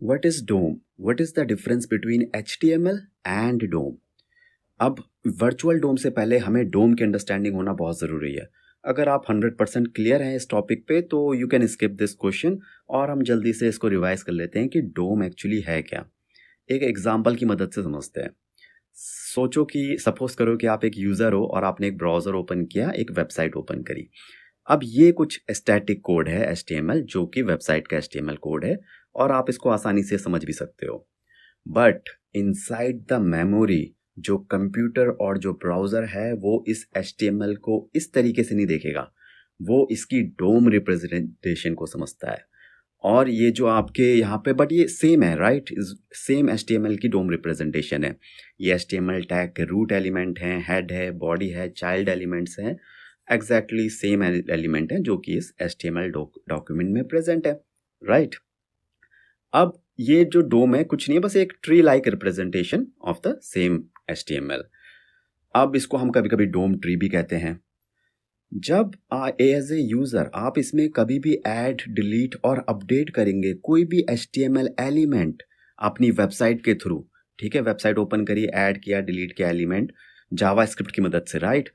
What is DOM? What is the difference between HTML and DOM? अब virtual डोम से पहले हमें डोम की अंडरस्टैंडिंग होना बहुत ज़रूरी है। अगर आप 100% क्लियर हैं इस टॉपिक पे तो you can skip this question और हम जल्दी से इसको रिवाइज कर लेते हैं कि डोम एक्चुअली है क्या। एक एग्जांपल की मदद से समझते हैं। सोचो कि सपोज करो कि आप एक यूज़र हो और आपने एक ब्राउज़र ओपन किया, एक वेबसाइट ओपन करी। अब ये कुछ स्टैटिक कोड है HTML जो कि वेबसाइट का HTML कोड है और आप इसको आसानी से समझ भी सकते हो। बट इनसाइड द मेमोरी जो कंप्यूटर और जो ब्राउज़र है वो इस HTML को इस तरीके से नहीं देखेगा, वो इसकी डोम रिप्रेजेंटेशन को समझता है। और ये जो आपके यहाँ पे बट ये सेम है, राइट? सेम HTML की डोम रिप्रेजेंटेशन है। ये HTML टैग के रूट एलिमेंट हैं, हेड है, बॉडी है, चाइल्ड एलिमेंट्स हैं, एग्जैक्टली सेम एलिमेंट है जो कि इस HTML डॉक्यूमेंट में प्रेजेंट है, राइट? अब ये जो डोम है कुछ नहीं है, बस एक tree like representation of the same HTML। अब इसको हम कभी कभी डोम ट्री भी कहते हैं। जब एज ए यूज़र आप इसमें कभी भी ऐड, डिलीट और अपडेट करेंगे कोई भी HTML एलिमेंट अपनी वेबसाइट के थ्रू, ठीक है, वेबसाइट ओपन करी, ऐड किया, डिलीट किया एलिमेंट जावास्क्रिप्ट की मदद से, राइट?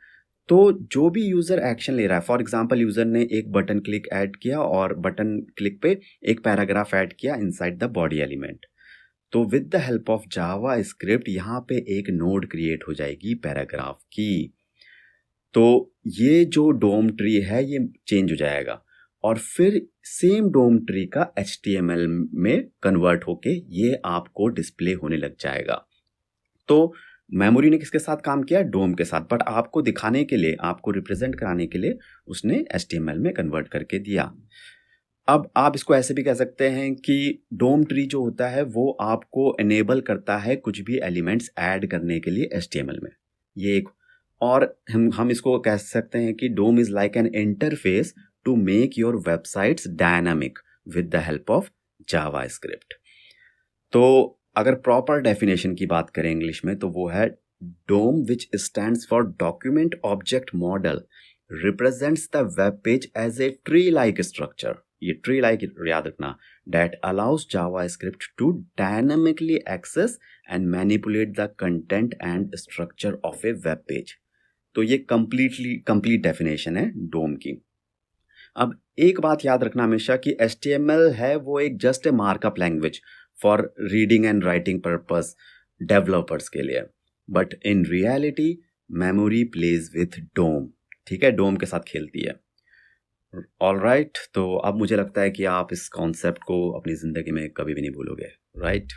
तो जो भी यूज़र एक्शन ले रहा है, फॉर एग्जांपल यूज़र ने एक बटन क्लिक ऐड किया और बटन क्लिक पे एक पैराग्राफ ऐड किया इनसाइड द बॉडी एलिमेंट, तो with the help of Java script यहाँ पे एक नोड क्रिएट हो जाएगी पैराग्राफ की। तो ये जो डोम ट्री है ये चेंज हो जाएगा और फिर सेम डोम ट्री का HTML में कन्वर्ट होके ये आपको डिस्प्ले होने लग जाएगा। तो मेमोरी ने किसके साथ काम किया? डोम के साथ, बट आपको दिखाने के लिए, आपको रिप्रेजेंट कराने के लिए उसने HTML में कन्वर्ट करके दिया। अब आप इसको ऐसे भी कह सकते हैं कि डोम ट्री जो होता है वो आपको एनेबल करता है कुछ भी एलिमेंट्स ऐड करने के लिए HTML में। ये एक और हम इसको कह सकते हैं कि DOM is like an interface to make your websites dynamic with the help of JavaScript. तो अगर प्रॉपर डेफिनेशन की बात करें इंग्लिश में तो वो है DOM which stands for document object model represents the web page as a tree like structure. ये ट्री लाइक याद रखना, that allows JavaScript to dynamically access and manipulate the content and structure of a web page। तो ये complete definition है डोम की। अब एक बात याद रखना हमेशा कि HTML है वो एक just a markup language for reading and writing purpose developers के लिए, but in reality memory plays with DOM, ठीक है, डोम के साथ खेलती है। ऑलराइट, तो अब मुझे लगता है कि आप इस कॉन्सेप्ट को अपनी ज़िंदगी में कभी भी नहीं भूलोगे, राइट?